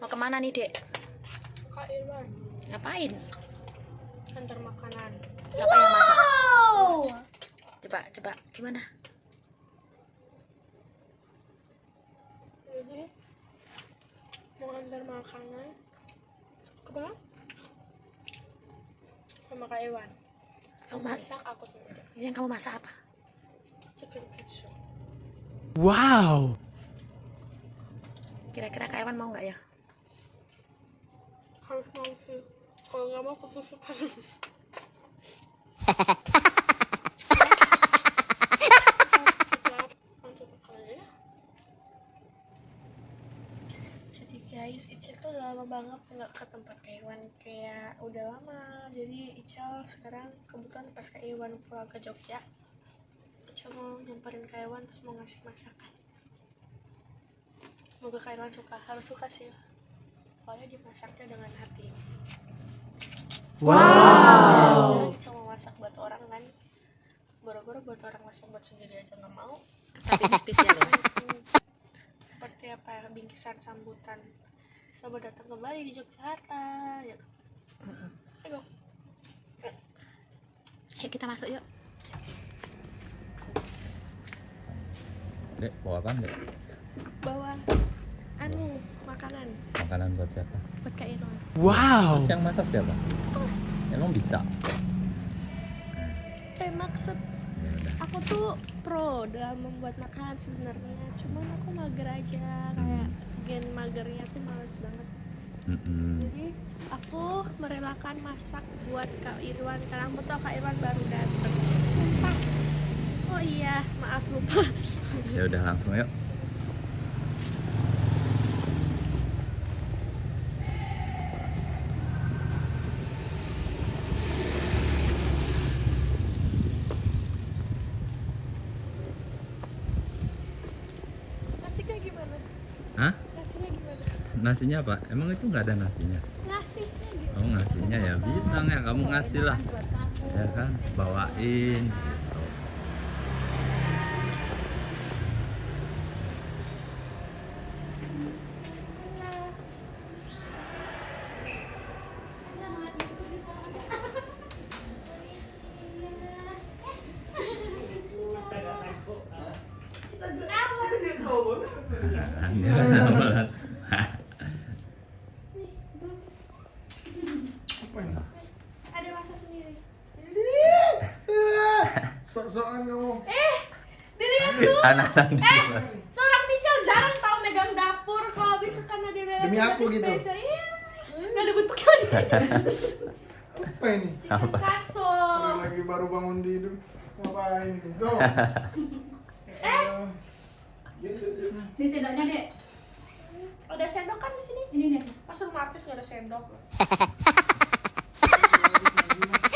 Mau kemana nih, Dek? Kak Irwan, Ngapain? antar makanan. Siapa yang masak? Coba, gimana? Jadi mau antar makanan ke mana? Sama Kak Irwan. Kamu Masak aku sendiri. Yang kamu masak apa? Chicken pizza. Wow. Kira-kira Kak Irwan mau nggak ya? Harus mau sih. Kalau nggak mau ketusukan. Jadi guys, Ical tuh udah lama banget nggak ke tempat Kak Irwan, kayak udah lama. Jadi Ical sekarang kebetulan pas Kak Irwan pulang ke Jogja, Ical mau nyamperin Kak Irwan terus mau ngasih masakan. Semoga Kak Irwan suka, harus suka sih. Soalnya dimasaknya dengan hati. Wow. Ical mau masak buat orang kan, boro-boro buat orang, masak buat sendiri aja nggak mau. Tapi ini spesial ya. Seperti apa ya, bingkisan sambutan selamat datang kembali di Yogyakarta gitu. Ayo Ayo kita masuk yuk. Dek, bawa apaan, Dek? bawa makanan Makanan buat siapa? buat Kak Irwan. Wow. Terus yang masak siapa? Emang bisa? Maksud Ya udah. aku tuh pro dalam membuat makanan sebenarnya, cuman aku mager aja, kayak gen magernya tuh males banget. Jadi aku merelakan masak buat Kak Irwan karena betul Kak Irwan baru datang. Sumpah. Oh iya, maaf lupa. Ya udah langsung yuk. Nasinya gimana? Hah? Nasinya gimana? Nasinya apa? Emang itu nggak ada nasinya? Nasinya gitu. Oh, nasinya ya bilang ya, kamu ngasih lah. Ya kan, bawain. Ada masak sendiri. Sok-sokan kamu. Dilihat tuh. Anak-anak di luar. Seorang Michelle jarang tahu megang dapur, kalau bisa karena dia lewat Demi aku gitu. Iya. Nggak ada bentuknya lagi. Apa ini? Chicken katsu. Orang lagi baru bangun tidur. Ngapain ini? Tuh. Ini sendoknya, Dek. Ada sendok kan di sini? Ini nih. Pas rumah artis nggak ada sendok.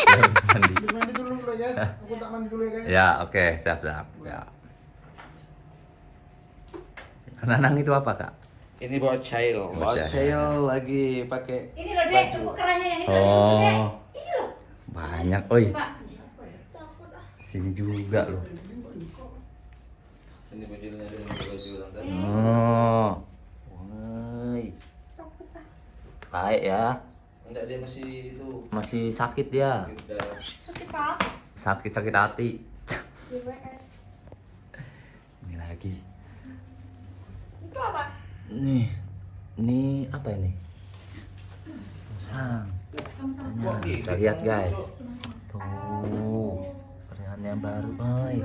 Habis mandi. Habis mandi dulu guys. Aku tak mandi dulu ya guys. Ya, oke, siap. Ya. Nanang itu apa, Kak? Ini bocil. Bocil lagi pakai. Ini loh, Dek. Tunggu kerannya yang ini loh, Dek. Dek. Oh, Ini loh. banyak. Oi, Pak. sini juga loh. Ini bocilnya dengan baju tante. Oh, woi, baik ya. Enggak, dia masih itu. Masih sakit dia. Udah. Kita. Sakit hati. GWS. Ini lagi. Itu apa? Ini apa ini? Musang. Nah, bisa lihat guys. Tuh, pernihannya baru, oi.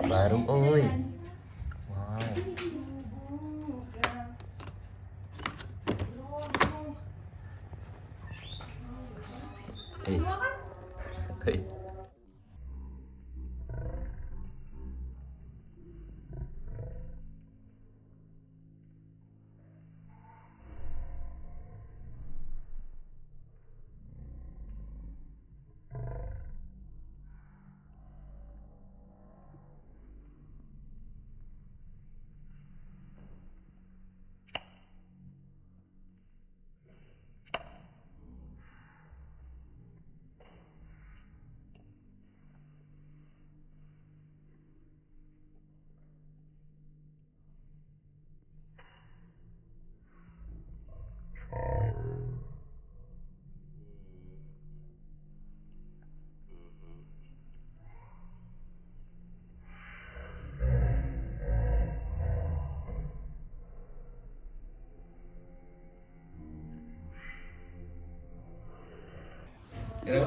Baru, oi. Wow. Hei. Aku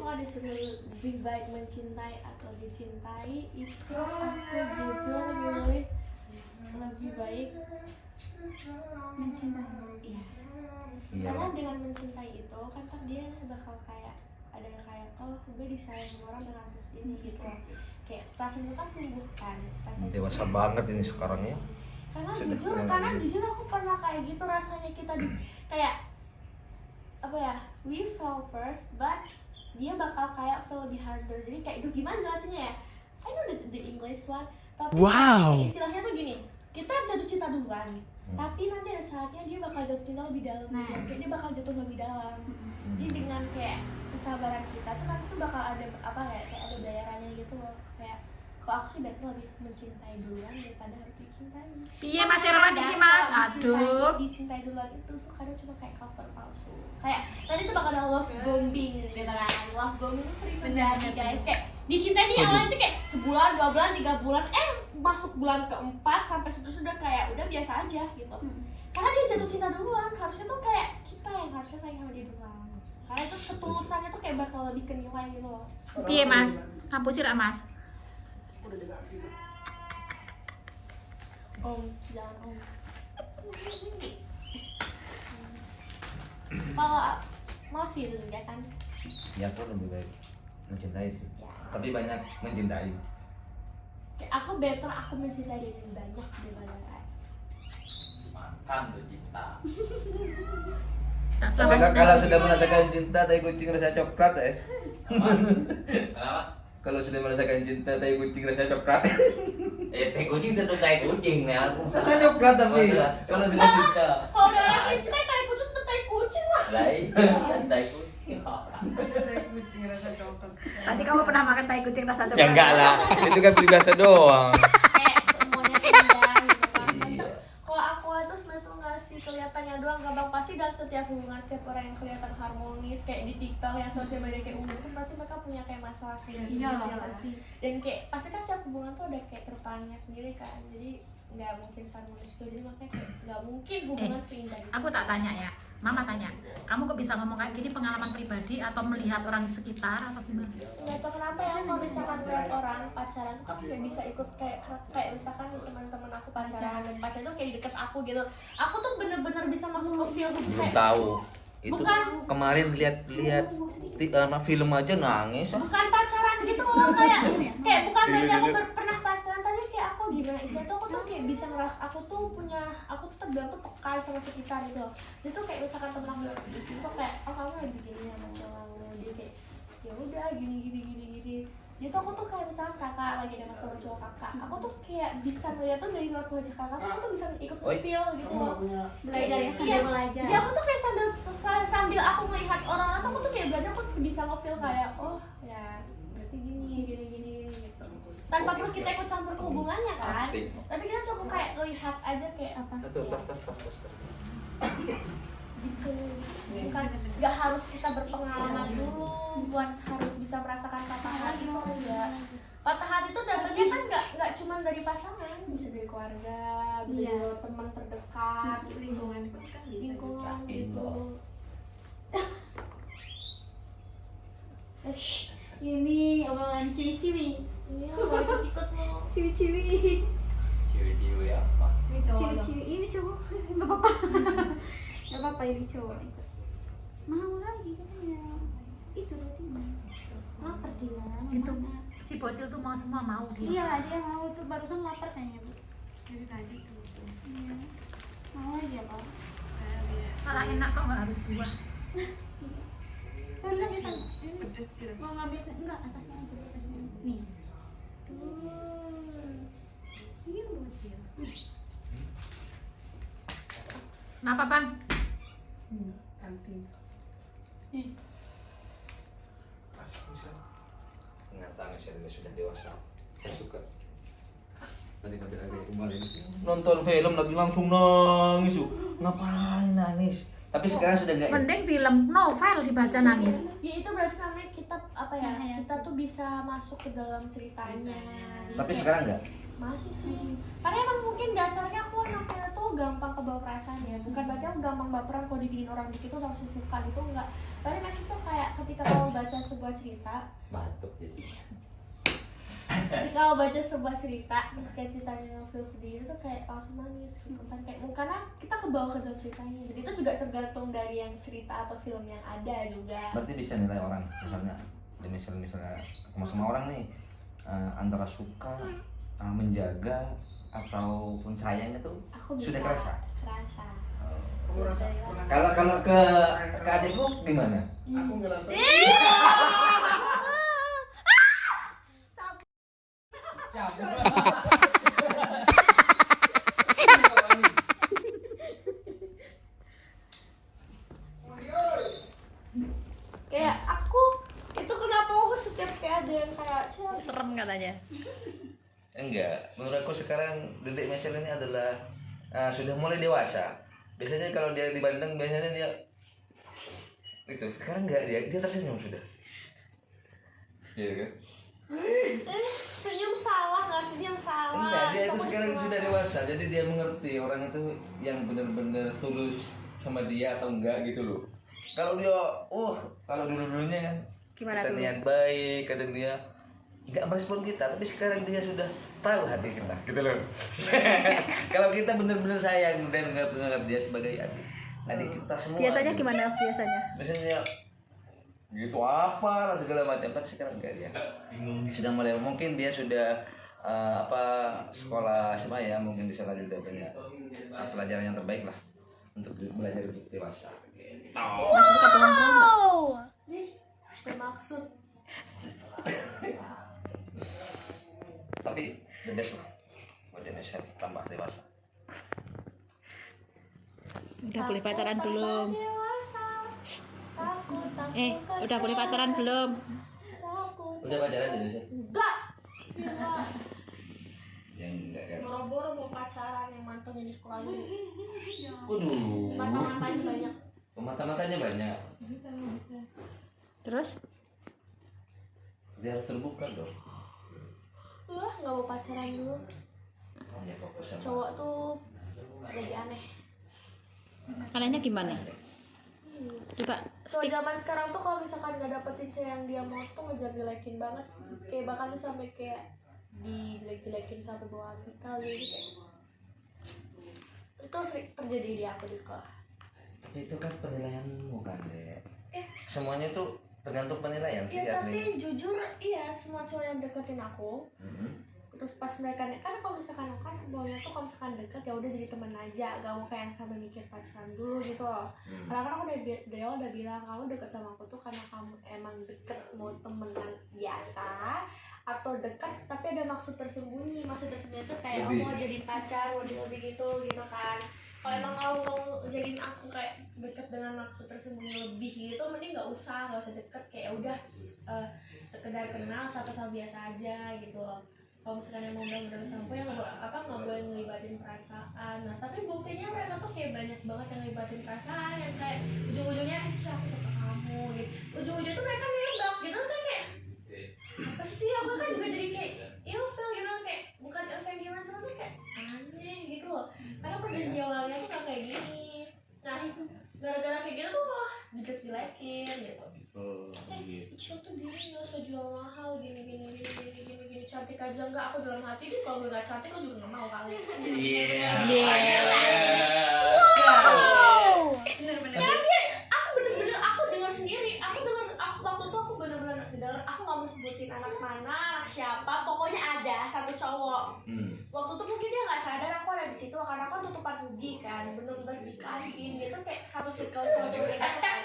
kalau disuruh lebih baik mencintai atau dicintai, itu aku jujur milih lebih baik mencintai. Iya. Iya. Karena dengan mencintai itu kan dia bakal kayak ada yang kayak oh gue disayang orang dengan terus ini gitu loh. Kayak perasaan itu kan tumbuh kan. Dewasa banget ini sekarang ya. Karena jujur aku pernah kayak gitu rasanya kita kayak apa ya, we fell first but dia bakal kayak feel lebih harder. Jadi kayak itu gimana jelasinnya ya, I know the English one tapi kayak istilahnya tuh gini, kita jatuh cinta duluan tapi nanti ada saatnya dia bakal jatuh cinta lebih dalam gitu. Kayak dia bakal jatuh lebih dalam. Jadi dengan kayak kesabaran kita tuh nanti tuh bakal ada apa kayak ada bayarannya gitu loh. Kayak kalau aku sih better lebih mencintai duluan daripada harus dicintai. Piye Mas Herman iki Mas? Aduh. Dicintai duluan itu tuh kadang cuma kayak cover palsu. Kayak tadi tuh bakal ada love bombing gitu kan. Love bombing itu sering terjadi guys. Kayak dicintai di awal itu kayak sebulan, 2 bulan, 3 bulan, masuk bulan keempat sampai situ sudah kayak udah biasa aja gitu. Karena dia jatuh cinta duluan, harusnya tuh kayak kita yang harusnya sayang sama dia duluan. Karena itu ketulusannya tuh kayak bakal lebih kenilai gitu loh. Piye Mas? Kampus sih Mas? Om, jangan om. Kalau mau sih itu juga kan. Ya aku lebih baik mencintai sih. Ya. Tapi banyak mencintai. Kayak aku better aku mencintai dia lebih banyak daripada kayak. Makan tuh cinta. Tak Kalau selama kalau sudah merasakan cinta, tai kucing rasa coklat ya. Kenapa? Kalau sudah merasakan cinta, tai kucing rasa coklat. Tai kucing tentu tai kucing nih aku. Rasa coklat tapi kalau sudah cinta. Kalau udah rasain cinta tai kucing tuh tai kucing lah. Lah iya, tai kucing. Tadi kamu pernah makan tai kucing rasa coklat? Ya enggak lah, itu kan peribahasa doang. Kayak semuanya indah gitu kan. Iya. Kalau aku itu sebenarnya tuh ngasih kelihatannya doang, gampang pasti dalam setiap hubungan setiap orang yang kelihatan harmonis kayak di TikTok yang sosial media kayak umum itu pasti mereka punya kayak masalah sendiri. Iya lah, pasti. Dan kayak pasti kan setiap hubungan tuh ada kayak kedepannya sendiri kan. Jadi nggak mungkin harmonis itu, jadi makanya kayak nggak mungkin hubungan seindah itu. Aku tak tanya ya, Mama tanya, kamu kok bisa ngomong kayak gini pengalaman pribadi atau melihat orang di sekitar atau gimana? Nggak tahu kenapa ya kalau misalkan lihat orang pacaran tuh aku kayak bisa ikut kayak misalkan teman-teman aku pacaran dan pacar tuh kayak di deket aku gitu. Aku tuh bener-bener bisa masuk ke feel tuh Belum kayak tahu. Itu Bukan. kemarin lihat film aja nangis. bukan pacaran gitu loh, kayak bukan berarti aku pernah pacaran tapi kayak aku gimana istilahnya tuh aku tuh kayak bisa ngeras aku tuh terbilang tuh peka sama sekitar gitu. Dia tuh kayak misalkan temen aku itu tuh kayak oh kamu lagi gini sama cowokmu, dia kayak ya udah gini. Itu aku tuh kayak misalkan kakak lagi ada masalah cowok kakak, aku tuh kayak bisa melihat tuh dari luar wajah kakak, aku tuh bisa ikut feel gitu loh. Belajar ya, sambil belajar. Iya, aku tuh kayak sambil aku melihat orang aku tuh kayak belajar, aku bisa nge-feel kayak oh ya berarti gini gitu. Tanpa perlu kita ikut campur ke hubungannya kan. Tapi kita cukup kayak lihat aja kayak apa. Gitu. Bukan nggak harus kita berpengalaman dulu buat harus bisa merasakan patah hati itu enggak. Patah hati itu dapetnya kan nggak cuma dari pasangan, bisa dari keluarga, bisa dari teman terdekat, lingkungan gitu. Ini omongan ciwi-ciwi. Iya, mau ikut mau. Ciwi-ciwi. Ciwi-ciwi apa? Ciwi-ciwi ini cowok. Enggak apa-apa. Enggak apa-apa ini cowok. Mau lagi katanya. Itu tadi. Lapar dia. Itu si bocil tuh mau semua mau dia. Iya, dia mau tuh barusan lapar kayaknya, Bu. Dari tadi tuh. Iya. Mau lagi apa? Malah enak kok nggak harus buah. Barusan dia mau ngambil enggak atasnya aja atasnya. Nih. Cium bocil. Kenapa Pan? Anting. Ingat tangis ya, sudah dewasa. Saya suka. Nonton film lagi langsung nangis tuh. Ngapain nangis? Tapi sekarang sudah enggak. Mending film novel dibaca nangis. Ya itu berarti namanya kita apa ya? Kita tuh bisa masuk ke dalam ceritanya. Tapi sekarang enggak. Masih sih. Karena emang mungkin dasarnya aku anaknya tuh gampang kebawa perasaan ya. Bukan berarti aku gampang baperan kalau diginiin orang dikit tuh langsung suka gitu, enggak. Tapi Messi tuh kayak ketika kamu baca sebuah cerita, Batuk jadi. ketika kamu baca sebuah cerita terus kayak ceritanya feel sedih itu kayak langsung nangis gitu kan, kayak karena kita kebawa ke dalam ceritanya. Jadi itu juga tergantung dari yang cerita atau film yang ada juga. Berarti bisa nilai orang, misalnya sama orang nih antara suka, menjaga ataupun sayang itu Aku bisa sudah kerasa. kerasa. Kamu rasa Dari pernah Kalau ke adikku gimana? aku ngerasa kayak aku itu kenapa aku setiap kayak ada yang kayak Serem katanya. Enggak, menurut aku sekarang Dedek Michelle ini adalah sudah mulai dewasa. Biasanya kalau dia di Bandung biasanya dia itu, sekarang enggak, dia tersenyum sudah. Iya kan? senyum salah, nggak senyum salah. Enggak, dia itu Coba sekarang gimana? sudah dewasa, jadi dia mengerti orang itu yang benar-benar tulus sama dia atau enggak gitu loh. Kalau dia, kalau dulu-dulunya kan Gimana kita dulu? niat baik, kadang dia nggak merespon kita, tapi sekarang dia sudah tahu hati kita, gitu loh. Kalau kita benar-benar sayang dan menganggap dia sebagai adik kita semua. Biasanya gitu. gimana biasanya? Biasanya gitu apa lah segala macam, tapi sekarang enggak dia. Sedang mulai, mungkin dia sudah sekolah SMA ya, mungkin di sana juga banyak pelajaran yang terbaik lah untuk belajar untuk dewasa. Masih suka perempuan nggak? Nih, bermaksud. Tapi the best lah buat Indonesia tambah dewasa. Udah boleh pacaran belum? Dewasa. Takut, Udah boleh pacaran belum? Takut. Udah pacaran di Indonesia? Enggak. Enggak. Yang enggak kan? Boro-boro mau pacaran yang mantannya di sekolah dulu. Waduh, Mata-matanya banyak. mata-matanya banyak. Terus? Dia harus terbuka dong. Nggak mau pacaran dulu. Hanya fokus sama Cowok tuh lagi aneh. Anehnya gimana? Coba Kalau zaman sekarang tuh kalau misalkan nggak dapetin cewek yang dia mau tuh ngejelek-jelekin banget, kayak bahkan tuh sampai kayak dijelek-jelekin sampai bawa hospital gitu. Itu sering terjadi di aku di sekolah. Tapi itu kan penilaianmu kan, Dek. Semuanya tuh tergantung penilaian sih Ya tapi aslinya. jujur iya, semua cowok yang deketin aku terus pas mereka kan kalau misalkan aku kan maunya tuh kalau misalkan deket ya udah jadi teman aja, gak mau kayak yang sampai mikir pacaran dulu gitu loh. Karena kan aku dari awal udah bilang kamu deket sama aku tuh karena kamu emang deket mau temenan biasa atau dekat tapi ada maksud tersembunyi. Maksud tersembunyi tuh kayak Lebih. mau jadi pacar, mau lebih gitu kan. Kalau emang kamu mau jadiin aku kayak deket dengan maksud tersembunyi lebih gitu, mending nggak usah deket, kayak udah sekedar kenal satu sama biasa aja gitu loh. Kalau misalkan yang mau benar-benar sampai yang nggak boleh ngelibatin perasaan. Nah tapi buktinya mereka tuh kayak banyak banget yang ngelibatin perasaan, yang kayak ujung-ujungnya aku suka kamu gitu. Ujung-ujungnya tuh mereka nembak gitu kan, kayak apa sih, aku kan juga jadi kayak ilfil gitu, kayak bukan ilfil gimana cuma tuh kayak aneh gitu loh. Karena perjanjian awalnya tuh gak kayak gini. Nah gara-gara kayak gitu tuh malah jelek-jelekin gitu. Ico tuh gini gak usah jual mahal, gini cantik aja enggak. Aku dalam hati nih kalau gue gak cantik lo juga gak mau kali. Sekarang dia, aku bener-bener aku dengar sendiri. Aku waktu itu aku bener-bener dengar. Aku gak mau sebutin anak mana, anak siapa. Pokoknya ada satu cowok. Waktu itu mungkin dia nggak sadar aku ada di situ karena aku tutupan hoodie kan, bener-bener di kantin gitu, kayak satu circle cowok-cowoknya gitu kan.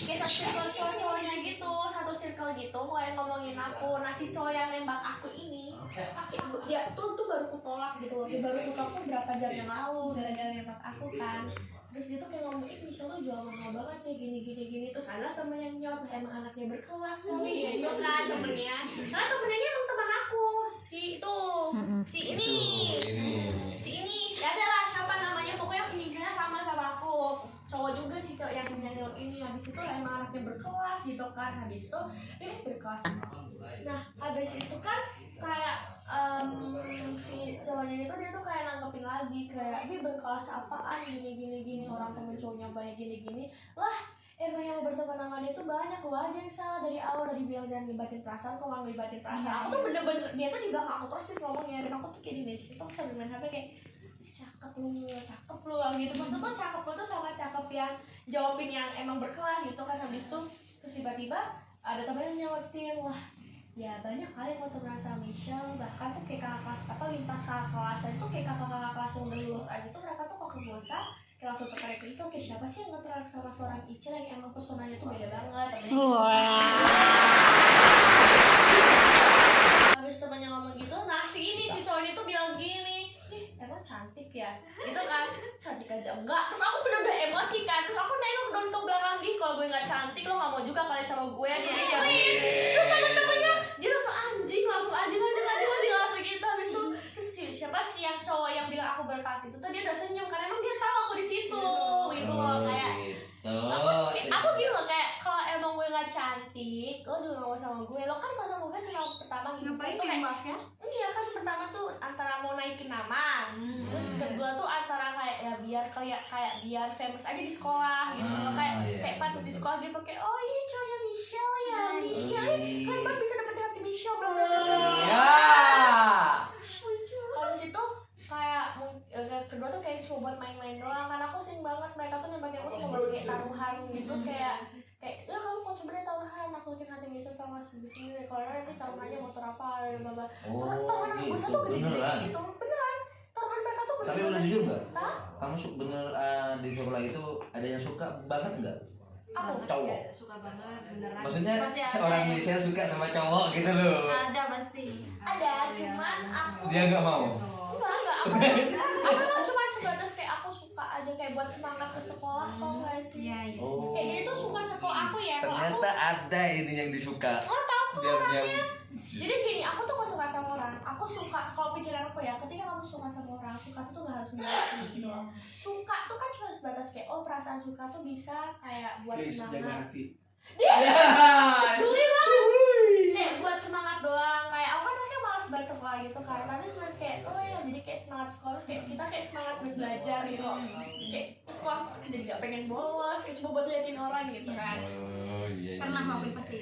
Kayak satu cowok-cowoknya gitu, satu circle gitu, mulai ngomongin aku. Nah si cowok yang nembak aku ini, dia tuh baru kutolak gitu loh. Dia baru kutolak tuh berapa jam yang lalu gara-gara nembak aku kan. Terus dia tuh kayak ngomong, Michelle tuh jual mahal banget nih, gini. Terus ada temennya nyot, emang anaknya berkelas kali ya, nyot kan temennya. Karena temennya ini emang teman aku, si adalah siapa namanya, pokoknya inisialnya sama aku. Cowok juga si cowok yang punya nyot ini. Habis itu emang anaknya berkelas gitu kan. Habis itu berkelas. Nah habis itu kan kayak si cowoknya itu dia tuh kayak nanggepin lagi kayak dia berkelas apaan gini orang temen cowoknya banyak gini lah. Emang yang berteman sama dia tuh banyak loh aja yang salah dari awal, dari bilang jangan ngelibatin perasaan, kok nggak ngelibatin perasaan. Aku tuh bener-bener dia tuh di belakang aku persis ngomongnya, dan aku tuh kayak di situ aku sambil main HP kayak cakep lu gitu. Maksud tuh cakep lu tuh sama cakep yang jawabin yang emang berkelas gitu kan. Habis itu terus tiba-tiba ada temen yang nyautin, wah ya banyak kali yang mau temenan sama Michelle, bahkan tuh kayak kakak kelas apa lintas kakak kelas itu kayak kakak kelas yang udah lulus aja tuh mereka tuh kok kebosa kayak langsung tertarik itu kayak siapa sih yang tertarik sama seorang Ica yang emang pesonanya tuh beda banget. Habis temannya ngomong gitu, nah si cowok ini tuh bilang gini, emang cantik ya? Itu kan, cantik aja enggak. Terus aku bener-bener emosi kan, terus aku nengok dong ke belakang, kalau gue gak cantik lo gak mau juga kali sama gue. Jadi terus temen-temennya, dia langsung anjing gitu. Habis itu, terus siapa sih yang cowok yang bilang aku berkelas itu tuh dia udah senyum, karena emang dia tahu aku di situ. Gitu loh, kayak aku gitu loh, kayak kalau emang gue gak cantik, lo juga gak mau sama gue. Lo kan kalau sama gue cuma pertama gitu. Ngapain tuh nembak ya? Iya kan, pertama tuh antara mau naikin nama, terus kedua tuh antara kayak ya biar kayak biar famous aja di sekolah gitu. Kayak pas di sekolah dia pakai oh ini cowoknya Michelle ya, Michelle kan banget bisa dapetin hati Michelle Ya. Kalau di situ kayak kedua tuh kayak cuma buat main-main doang, karena aku sering banget mereka tuh nembakin aku tuh buat kayak taruhan gitu, kayak ya kamu kok coba deh taruhan, aku bikin hati bisa sama sendiri, kalau nanti taruhannya motor apa bla. Taruhan anak gue satu gede gitu, beneran taruhan mereka tuh gede. Tapi udah jujur nggak? Hah? Kamu bener di sekolah itu ada yang suka banget nggak? Aku Cowok. Suka banget beneran. Maksudnya Pasti ada seorang ya. Michelle suka sama cowok gitu loh. Ada pasti. ada, cuman aku Dia nggak mau. enggak aku cuma sebatas kayak aku suka aja kayak buat semangat ke sekolah, tau gak sih? Iya. Oh. Kayak gini tuh suka sekolah aku ya, kalau aku Ternyata ada ini yang disuka. nggak tahu kok Diam-diam. orangnya. Jadi gini, aku tuh kok suka sama orang, aku suka kalau pikiran aku ya, ketika kamu suka sama orang, suka tuh nggak harus ngeliatin gitu loh. Suka tuh kan cuma sebatas kayak oh perasaan suka tuh bisa kayak buat Please jaga semangat. hati. Dia dulu banget kayak buat semangat doang, kayak aku kan mereka malas banget sekolah gitu kan, tapi cuma kayak oh ya jadi kayak semangat sekolah, terus kayak kita kayak semangat buat belajar gitu, kayak ke sekolah jadi gak pengen bolos, kayak cuma buat liatin orang gitu kan. Oh iya. Pernah ngelakuin pasti.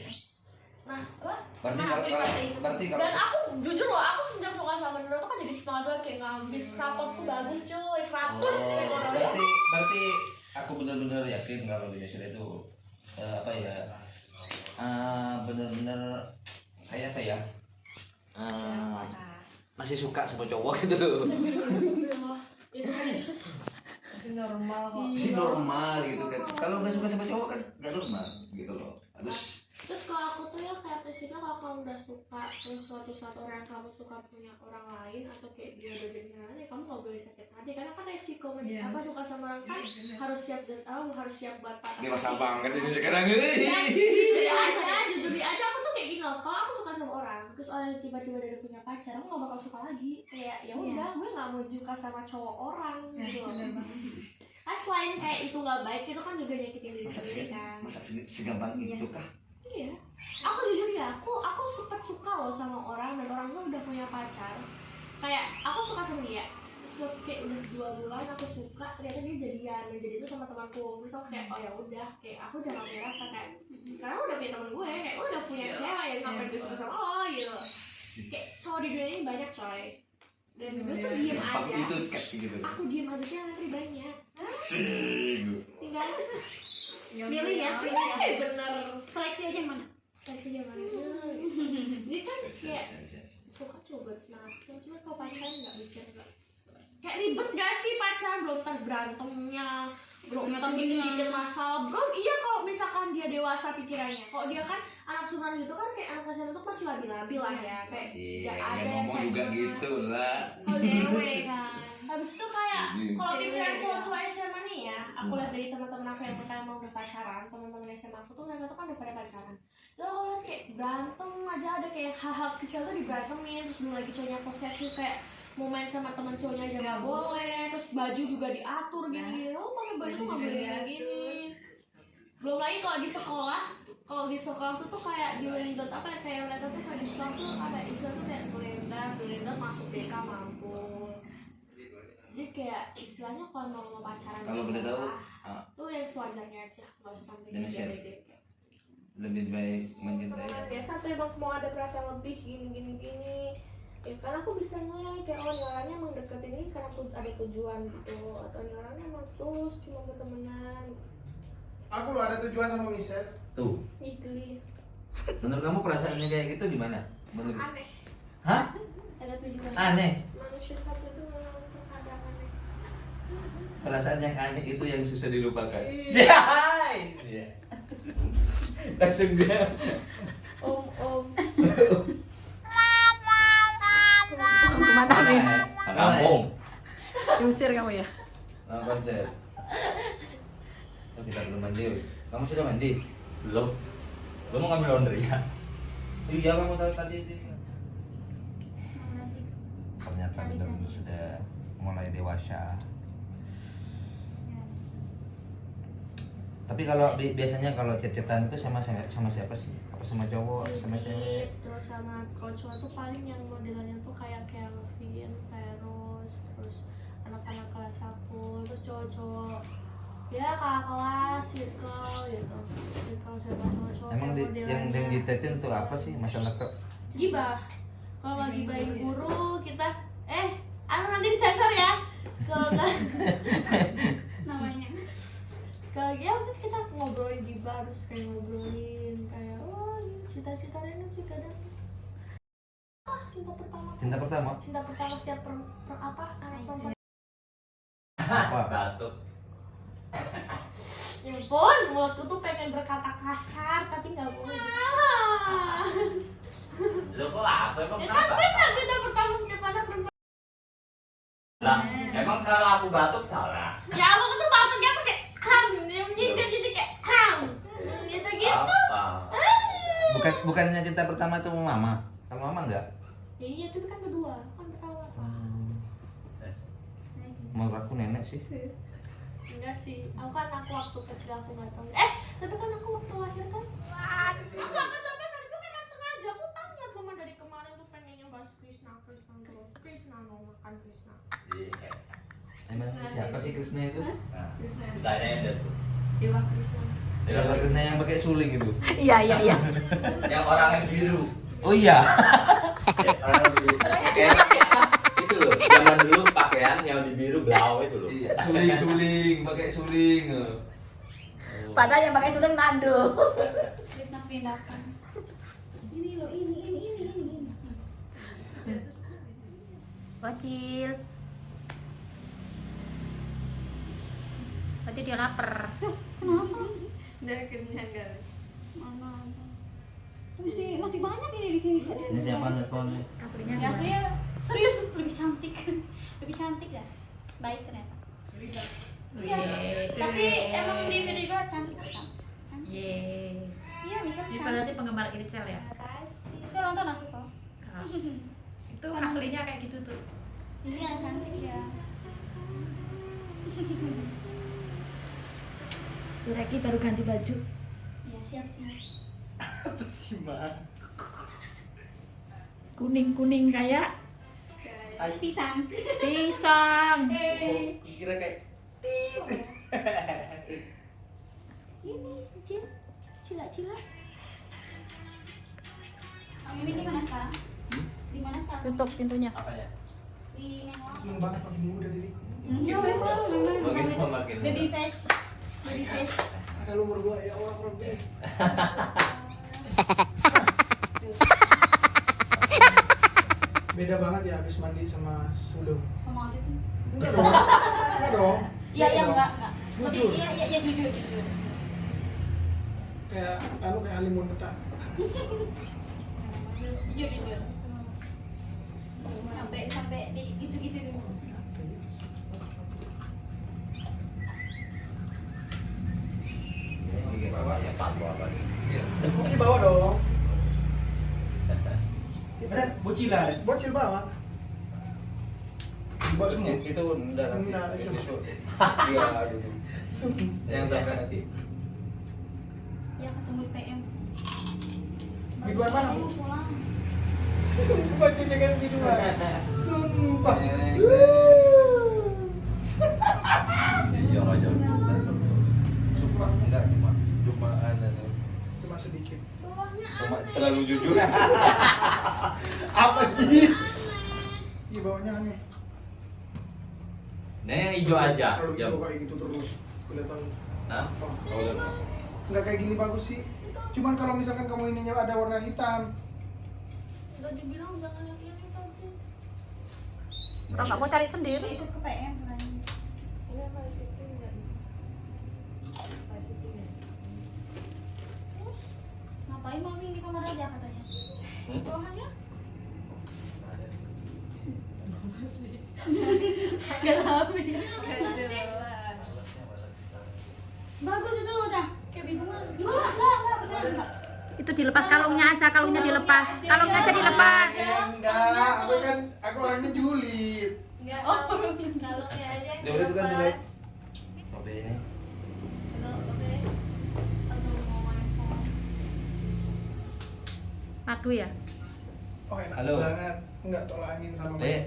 Nah apa? Berarti kalau Dan aku jujur loh, aku sejak suka sama Nuro tuh kan jadi semangat doang, kayak ngabis rapot tuh bagus cuy, 100 berarti aku benar-benar yakin kalau di Michelle itu apa ya, benar-benar kayak apa ya, masih suka sama cowok gitu loh. itu Yesus. Masih normal kok. Masih normal gitu kan. Kalau nggak suka sama cowok kan nggak normal gitu loh. Terus kalau aku tuh ya kayak prinsipnya kalau kamu udah suka terus suatu orang yang kamu suka punya orang lain atau kayak dia udah jadi orang lain, kamu nggak boleh sakit hati, karena kan resiko apa suka sama orang kan harus siap harus siap buat patah Dia masa banget ini sekarang. Dan jujur aja aku tuh kayak gini loh, kalau aku suka sama orang terus orang yang tiba-tiba udah punya pacar, aku nggak bakal suka lagi, kayak ya udah gue nggak mau suka sama cowok orang gitu loh. Kan selain kayak itu nggak baik, itu kan juga nyakitin diri sendiri kan. Masa segampang itu kah? Iya, aku jujur ya, aku sempat suka loh sama orang dan orangnya udah punya pacar. Kayak aku suka sama dia, kayak udah 2 bulan aku suka, ternyata dia jadian, dan jadi itu sama temanku. Terus aku kayak oh ya udah, kayak aku udah gak punya rasa kayak, karena udah punya temen gue, kayak udah punya cewek yang ngapain gue suka sama lo gitu. Kayak cowok di dunia ini banyak coy, dan gue tuh diem aja. Itu gitu. Aku diem aja sih ngantri banyak. Tinggal Pilih ya. bener. Seleksi aja yang mana? Seleksi aja mana? Dia kan kayak suka coba semangat, cuma kalau pacaran nggak mikir nggak. Kayak ribet gak sih pacaran, belum ntar berantemnya, belum ntar bikin masalah, belum iya kalau misalkan dia dewasa pikirannya. Kalau dia kan anak sunan gitu kan, kayak anak pacaran itu masih labil-labil lah ya, kayak nggak ada yang ngomong kayak juga gimana. gitu lah. Kalau cewek kan, habis itu kayak Iya. kalau pikiran cowok-cowok SMA nih ya, aku lihat dari teman-teman aku yang mereka emang udah pacaran, teman-teman SMA aku tuh mereka tuh kan udah pada pacaran. Terus aku lihat kayak berantem aja, ada kayak hal-hal kecil tuh diberantemin, terus belum lagi cowoknya posesif kayak mau main sama teman cowoknya aja nggak boleh, terus baju juga diatur gini-gini, oh pakai baju nggak boleh gini. Belum lagi kalau di sekolah tuh kayak di Lendot apa ya, kayak mereka tuh kayak di sekolah tuh ada istilah tuh kayak gelendang masuk BK mampus. Jadi kayak istilahnya kalau mau pacaran Kalau boleh tahu, tuh yang sewajarnya aja, nggak usah sampai Dan share. gede-gede. lebih baik mencintai. Temenan biasa tuh emang mau ada perasaan lebih gini ya kan aku bisa nilai kayak oh ini orangnya emang deket ini karena aku ada tujuan gitu, atau ini orangnya emang tulus cuma mau temenan. Aku lo ada tujuan sama Michelle. Tuh, Igli menurut kamu perasaannya kayak gitu gimana? Menurut aneh, Hah? ada tujuan. Aneh. Manusia satu itu memang terkadang aneh. Perasaan yang aneh itu yang susah dilupakan. Iya. Iya. Langsung dia. Om Kemana nih? Kampung. Diusir kamu ya? Nah, konser. Oh, kita belum mandi. Wih. Kamu sudah mandi? Belum. Lu mau ngambil laundry ya? Iya, kamu tahu tadi itu. Ternyata benar sudah mulai dewasa. Tapi kalau biasanya kalau chat-chatan itu sama siapa sih? Apa sama cowok, sama cewek? terus sama cowok tuh paling yang modelannya tuh kayak Kelvin, Feros, terus anak-anak kelas aku, terus cowok-cowok ya kakak kelas, circle gitu, circle cowok-cowok. Emang kayak yang ditetin tuh apa sih? Masalah gibah. Kalau lagi gibahin guru kita nanti disensor ya. Kalau namanya. kalau ya kan kita ngobrolin gibah, harus kayak ngobrolin kayak cita-cita Rena sih kadang cinta pertama setiap anak perempuan. apa? Batuk. Ya ampun, mulutku tuh pengen berkata kasar tapi nggak boleh. Lu kok apa emang Ya kan kenapa? benar, cinta pertama setiap anak perempuan. Lah, emang kalau aku batuk salah. Ya aku tuh batuknya pakai kam, dia menyindir jadi kayak kam, gitu. Apa? Bukannya cinta pertama itu mama? Kalau mama enggak? Ya iya, tapi kan kedua, kan perawat. Menurut aku nenek sih. Enggak sih, aku waktu kecil aku nggak tahu. Tapi kan aku waktu lahir kan, aku nggak sampai saat itu kan sengaja aku tanya mama dari kemarin tuh pengennya bahas Krishna terus, Krishna mau makan Krishna. Emang siapa sih Krishna itu? Nah, ditanyain deh tuh. Dewa Krishna. Dewa Krishna yang pakai suling itu. Iya. Yang orang yang biru. Oh iya. Orang yang biru. Kayak itu loh, zaman dulu pakaian yang di biru blau itu loh. Iya, suling, pakai suling. Padahal yang pakai suling Nando. Krishna pindahkan. Ini loh, ini. Bocil. Berarti dia lapar. Kenapa? Udah kenyang guys. Mana? Masih banyak ini di sini. Ini siapa nelfon? Aslinya Ya gimana? sih, serius lebih cantik. Lebih cantik ya. Baik ternyata. Iya. Tapi emang di video juga cantik kan? Cantik. Yeay. Iya, bisa Ini cantik. berarti penggemar Ircel ya? Sekarang nonton aku kok. Ah. Itu aslinya kayak gitu tuh. Iya, cantik ya. Tuh Reki baru ganti baju. Iya, siap-siap. Apa sih, Ma? Kuning-kuning kayak Pisang. pisang. Oh, kira kayak Ini, cila. Om Mimin di mana sekarang? Di mana sekarang? Tutup pintunya. Apanya? Di Menlo. seneng banget makin muda diriku. Iya, memang. Makin Baby face. Baby face. Ada umur gua ya Allah Rabbi. Beda banget ya habis mandi sama sulung. Sama aja sih. Enggak dong. Enggak dong. Iya, Beda dong. enggak. Tapi Jujur. iya jujur. Kayak kayak alimun petang. Jujur. Sampai di gitu-gitu dulu. Ini bikin bawa ya palu apa nih? Iya. Ini bawa dong. Kita bocilan. Bocil bawa. Bawa semua. Itu enggak nanti. Enggak, itu. Besok. Iya, dulu. Yang tabrak nanti. Ya ketemu di PM. Biduan mana? Mau pulang. Sumpah cinta kan biduan. Sumpah. Nah yang hijau aja. Selalu Jam. hijau kayak gitu terus. Kelihatan. Hah? Oh, nggak kayak gini bagus sih. Cuman kalau misalkan kamu ininya ada warna hitam. Udah dibilang jangan yang ini tadi. Kalau nggak mau cari sendiri. Ikut ke PM kan. Enggak Pak Siti enggak. Pak Siti enggak. Terus ngapain mau nih di kamar aja katanya? Bawahannya Gak tahu ya. Nggak jelas. Bagus itu udah. kayak bingungan. Enggak benar enggak. Itu dilepas kalungnya aja, kalungnya dilepas. Kalungnya aja dilepas. Enggak, aku orangnya julid. Nggak, kalungnya aja yang Jauh itu kan jelek. dilepas. Mobil ini. Halo, Babe. Aduh mau main phone. Aduh ya. Oh enak Halo. banget. Enggak tolak angin sama Dek,